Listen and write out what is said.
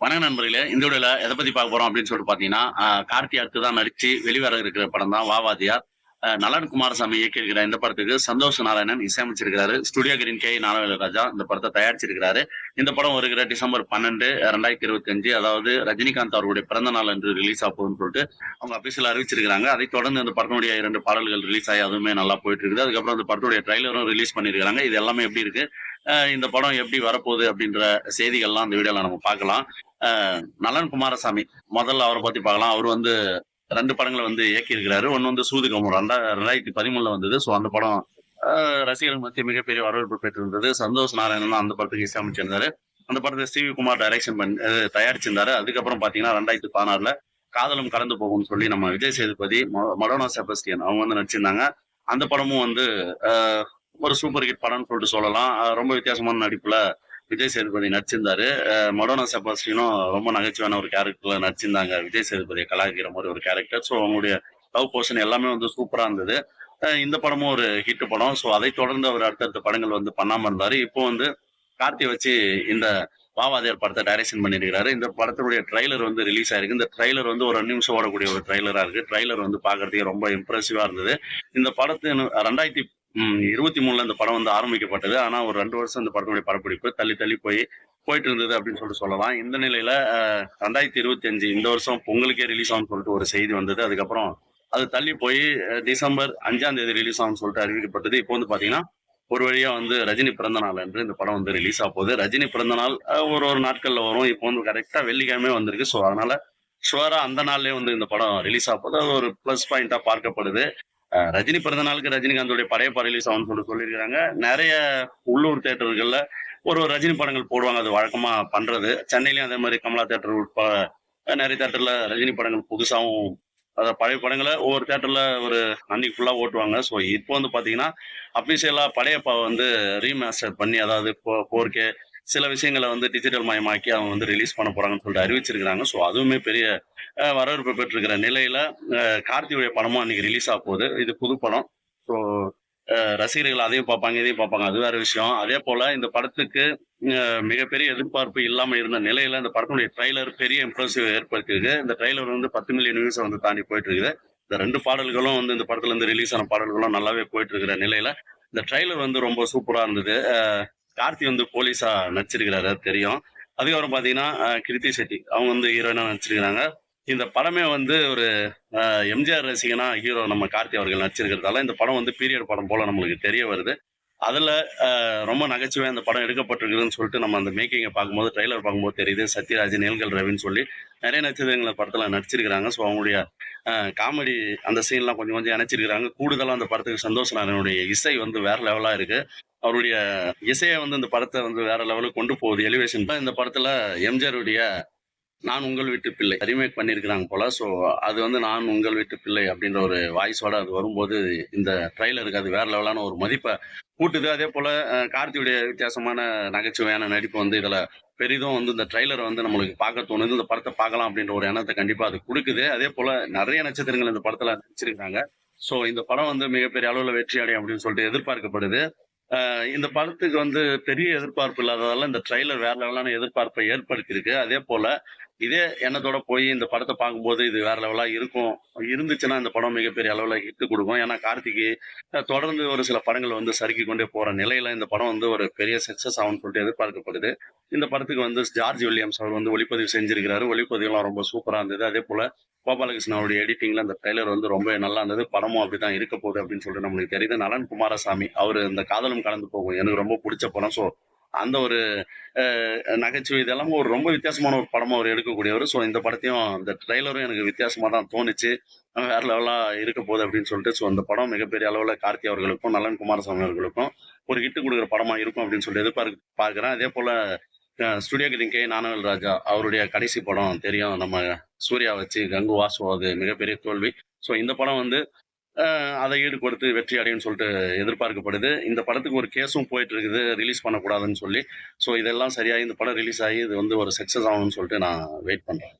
வணக்கம் நண்பர்களே. இந்த வீடியோல எத பத்தி பார்க்க போறோம் அப்படின்னு சொல்லிட்டு பார்த்தீங்கன்னா, கார்த்தி அடுத்து தான் நடிச்சு வெளிவர இருக்கிற படம் தான் வாவாதியார். நலன் குமாரசாமி இயக்கியிருக்கிற இந்த படத்துக்கு சந்தோஷ் நாராயணன் இசையமைச்சிருக்கிறாரு. Studio green K. ஞானவேலராஜா இந்த படத்த தயாரிச்சிருக்கிறாரு. இந்த படம் வருகிற டிசம்பர் 12, 2025 அதாவது ரஜினிகாந்த் அவர்களுடைய பிறந்த நாள் அன்று ரிலீஸ் ஆகப்போகுதுன்னு சொல்லிட்டு அவங்க அபிஷியலா அறிவிச்சிருக்காங்க. அதைத் தொடர்ந்து இந்த படத்தினுடைய 2 பாடல்கள் ரிலீஸ் ஆகி அதுவுமே நல்லா போயிட்டு இருக்குது. அதுக்கப்புறம் இந்த படத்துடைய ட்ரைலரும் ரிலீஸ் பண்ணியிருக்காங்க. இது எல்லாமே எப்படி இருக்கு? இந்த படம் எப்படி வரப்போகுது அப்படின்ற செய்திகள்லாம் இந்த வீடியோல நம்ம பார்க்கலாம். நலன் குமாரசாமி முதல்ல அவரை பத்தி பார்க்கலாம். அவர் வந்து 2 படங்கள வந்து இயக்கியிருக்கிறாரு. ஒண்ணு வந்து சூதுகமும் 2013ல வந்தது. ஸோ அந்த படம் ரசிகர்கள் மத்திய மிகப்பெரிய வரவேற்பு பெற்றிருந்தது. சந்தோஷ் நாராயணன் தான் அந்த படத்துக்கு இசையமைச்சிருந்தாரு. அந்த படத்தை சி.வி. குமார் டைரக்ஷன் தயாரிச்சிருந்தாரு. அதுக்கப்புறம் பாத்தீங்கன்னா 2016ல காதலும் கடந்து போகும்னு சொல்லி நம்ம விஜய் சேதுபதி, மடோனா செபஸ்டியன் அவங்க வந்து நடிச்சிருந்தாங்க. அந்த படமும் வந்து ஒரு சூப்பர் ஹிட் படம்னு சொல்லிட்டு சொல்லலாம். ரொம்ப வித்தியாசமான நடிப்புல விஜய் சேதுபதி நடிச்சிருந்தாரு. மடோனா செபாஸ்டினும் ரொம்ப நகைச்சுவையான ஒரு கேரக்டர்ல நடிச்சிருந்தாங்க. விஜய் சேதுபதியை கலாய்க்கிற மாதிரி ஒரு கேரக்டர். ஸோ அவங்களுடைய லவ் போர்ஷன் எல்லாமே வந்து சூப்பரா இருந்தது. இந்த படமும் ஒரு ஹிட் படம். ஸோ அதை தொடர்ந்து அவர் அடுத்தடுத்த படங்கள் வந்து பண்ணாம இருந்தாரு. இப்போ வந்து கார்த்தி வச்சு இந்த வாவாதியார் படத்தை டைரக்ஷன் பண்ணியிருக்கிறாரு. இந்த படத்துடைய ட்ரைலர் வந்து ரிலீஸ் ஆயிருக்கு. இந்த ட்ரைலர் வந்து ஒரு 2 நிமிஷம் ஓடக்கூடிய ஒரு ட்ரைலரா இருக்கு. ட்ரைலர் வந்து பாக்குறதுக்கு ரொம்ப இம்ப்ரெசிவா இருந்தது. இந்த படத்தை 2023ல இந்த படம் வந்து ஆரம்பிக்கப்பட்டது. ஆனா ஒரு 2 வருஷம் இந்த படத்துடைய படப்பிடிப்பு தள்ளி தள்ளி போயிட்டு இருந்தது அப்படின்னு சொல்லிட்டு சொல்லலாம். இந்த நிலையில 2025 இந்த வருஷம் பொங்கலுக்கே ரிலீஸ் ஆகும்னு சொல்லிட்டு ஒரு செய்தி வந்தது. அதுக்கப்புறம் அது தள்ளி போய் டிசம்பர் 5ஆம் தேதி ரிலீஸ் ஆகும்னு சொல்லிட்டு அறிவிக்கப்பட்டது. இப்போ வந்து பாத்தீங்கன்னா ஒரு வழியா வந்து ரஜினி பிறந்த நாள் என்று இந்த படம் வந்து ரிலீஸ் ஆக போகுது. ரஜினி பிறந்த நாள் ஒரு நாட்கள்ல வரும். இப்போ வந்து கரெக்டா வெள்ளிக்கிழமை வந்திருக்கு. ஸோ அதனால ஷுவரா அந்த நாள்லயே வந்து இந்த படம் ரிலீஸ் ஆக போகுது. அது ஒரு பிளஸ் பாயிண்டா பார்க்கப்படுது. ரஜினி பிறந்த நாளுக்கு ரஜினிகாந்தோடைய படையப்பா ரிலீஸ் ஆகும்னு சொல்லியிருக்காங்க. நிறைய உள்ளூர் தியேட்டர்கள்ல ஒரு ரஜினி படங்கள் போடுவாங்க. அது வழக்கமா பண்றது. சென்னையிலயும் அதே மாதிரி கமலா தியேட்டர் உட்பட நிறைய தியேட்டர்ல ரஜினி படங்கள் புதுசாவும் அதாவது பழைய படங்களை ஒவ்வொரு தியேட்டர்ல ஒரு அன்னைக்கு ஃபுல்லா ஓட்டுவாங்க. ஸோ இப்போ வந்து பாத்தீங்கன்னா அபிஷியலா படையப்பா வந்து ரீமாஸ்டர் பண்ணி அதாவது 4K சில விஷயங்களை வந்து டிஜிட்டல் மயமாக்கி அவங்க வந்து ரிலீஸ் பண்ண போறாங்கன்னு சொல்லிட்டு அறிவிச்சிருக்கிறாங்க. ஸோ அதுவுமே பெரிய வரவேற்பு பெற்றிருக்கிற நிலையில கார்த்தியுடைய படமும் அன்னைக்கு ரிலீஸ் ஆக போகுது. இது புது படம். ஸோ ரசிகர்கள் அதையும் பார்ப்பாங்க, இதையும் பார்ப்பாங்க. அது வேற விஷயம். அதே போல இந்த படத்துக்கு மிகப்பெரிய எதிர்பார்ப்பு இல்லாம இருந்த நிலையில இந்த படத்தினுடைய ட்ரைலர் பெரிய இம்ப்ரெசிவ் ஏற்படுத்தியிருக்கு. இந்த ட்ரைலர் வந்து 10 மில்லியன் வியூஸை வந்து தாண்டி போயிட்டு இருக்குது. இந்த 2 பாடல்களும் வந்து இந்த படத்துல இருந்து ரிலீஸ் ஆன பாடல்களும் நல்லாவே போயிட்டு இருக்கிற நிலையில இந்த ட்ரைலர் வந்து ரொம்ப சூப்பரா இருந்தது. கார்த்தி வந்து போலீஸா நடிச்சிருக்கிறாரு, அது தெரியும். அதுக்கப்புறம் பாத்தீங்கன்னா கிருத்தி செட்டி அவங்க வந்து ஹீரோயினா நடிச்சிருக்கிறாங்க. இந்த படமே வந்து ஒரு எம்ஜிஆர் ரசிகனா ஹீரோ நம்ம கார்த்தி அவர்கள் நடிச்சிருக்கிறதால இந்த படம் வந்து பீரியட் படம் போல நம்மளுக்கு தெரிய வருது. அதுல ரொம்ப நகைச்சுவையா இந்த படம் எடுக்கப்பட்டிருக்குதுன்னு சொல்லிட்டு நம்ம அந்த மேக்கிங்கை பார்க்கும்போது ட்ரைலர் பார்க்கும்போது தெரியுது. சத்யராஜ், நேல்கல் ரவின்னு சொல்லி நிறைய நட்சத்திரங்கள் படத்துல நடிச்சிருக்கிறாங்க. ஸோ அவங்களுடைய காமெடி அந்த சீன்லாம் கொஞ்சம் கொஞ்சம் இணைச்சிருக்கிறாங்க. கூடுதலா அந்த படத்துக்கு சந்தோஷ் நாராயணனுடைய இசை வந்து வேற லெவலா இருக்கு. அவருடைய இசையை வந்து இந்த படத்தை வந்து வேற லெவலுக்கு கொண்டு போகுது. எலிவேஷன் தான் இந்த படத்துல எம்ஜிஆருடைய நான் உங்கள் வீட்டு பிள்ளை ரீமேக் பண்ணியிருக்கிறாங்க போல. ஸோ அது வந்து நான் உங்கள் வீட்டு பிள்ளை அப்படின்ற ஒரு வாய்ஸோட அது வரும்போது இந்த ட்ரைலருக்கு அது வேற லெவலான ஒரு மதிப்பை கூட்டுது. அதே போல கார்த்தியுடைய வித்தியாசமான நகைச்சுவையான நடிப்பு வந்து இதுல பெரிதும் வந்து இந்த ட்ரைலரை வந்து நம்மளுக்கு பார்க்க தோணுது. இந்த படத்தை பார்க்கலாம் அப்படின்ற ஒரு எண்ணத்தை கண்டிப்பா அது கொடுக்குது. அதே போல நிறைய நட்சத்திரங்கள் இந்த படத்துல நடிச்சிருக்காங்க. ஸோ இந்த படம் வந்து மிகப்பெரிய அளவுல வெற்றி அடையும் அப்படின்னு சொல்லிட்டு எதிர்பார்க்கப்படுது. இந்த படத்துக்கு வந்து பெரிய எதிர்பார்ப்பு இல்லாததால இந்த ட்ரைலர் வேற லெவலான எதிர்பார்ப்பை ஏற்படுத்தியிருக்கு. அதே போல இதே எண்ணத்தோட போய் இந்த படத்தை பார்க்கும்போது இது வேற லெவலா இருக்கும். இருந்துச்சுன்னா இந்த படம் மிகப்பெரிய அளவுல ஹிட் கொடுக்கும். ஏன்னா கார்த்திக்கு தொடர்ந்து ஒரு சில படங்கள் வந்து சறுக்கி கொண்டே போற நிலையில இந்த படம் வந்து ஒரு பெரிய சக்சஸ் ஆகும்னு சொல்லிட்டு எதிர்பார்க்கப்படுது. இந்த படத்துக்கு வந்து ஜார்ஜ் வில்லியம்ஸ் அவர் வந்து ஒளிப்பதிவு செஞ்சிருக்கிறாரு. ஒளிப்பதிவுலாம் ரொம்ப சூப்பரா இருந்தது. அதே போல கோபாலகிருஷ்ணன் அவருடைய எடிட்டிங்ல அந்த ட்ரைலர் வந்து ரொம்ப நல்லா இருந்தது. படமும் அப்படிதான் இருக்க போகுது அப்படின்னு சொல்லிட்டு நம்மளுக்கு தெரியுது. நலன் குமாரசாமி அவர் இந்த காதலும் கலந்து போகும் எனக்கு ரொம்ப பிடிச்ச படம். ஸோ அந்த ஒரு நகைச்சுவை இதெல்லாம் ஒரு ரொம்ப வித்தியாசமான ஒரு படமா அவர் எடுக்கக்கூடியவர். ஸோ இந்த படத்தையும் இந்த ட்ரெய்லரும் எனக்கு வித்தியாசமா தான் தோணுச்சு. வேற லெவலா இருக்க போகுது அப்படின்னு சொல்லிட்டு. ஸோ இந்த படம் மிகப்பெரிய அளவுல கார்த்தி அவர்களுக்கும் நலன் குமாரசாமி அவர்களுக்கும் ஒரு ஹிட் கொடுக்குற படமா இருக்கும் அப்படின்னு சொல்லிட்டு பார்க்கிறேன். அதே போல ஸ்டுடியோ கிரீன் கே. ஞானவேலராஜா அவருடைய கடைசி படம் தெரியும். நம்ம சூர்யா வச்சு கங்கு வாசு அது மிகப்பெரிய தோல்வி. ஸோ இந்த படம் வந்து அதை ஈடு கொடுத்து வெற்றி அடையும்னு சொல்லிட்டு எதிர்பார்க்கப்படுது. இந்த படத்துக்கு ஒரு கேஸும் போயிட்டு இருக்குது ரிலீஸ் பண்ணக்கூடாதுன்னு சொல்லி. ஸோ இதெல்லாம் சரியாகி இந்த படம் ரிலீஸ் ஆகி இது வந்து ஒரு சக்ஸஸ் ஆகும்னு சொல்லிட்டு நான் வெயிட் பண்றேன்.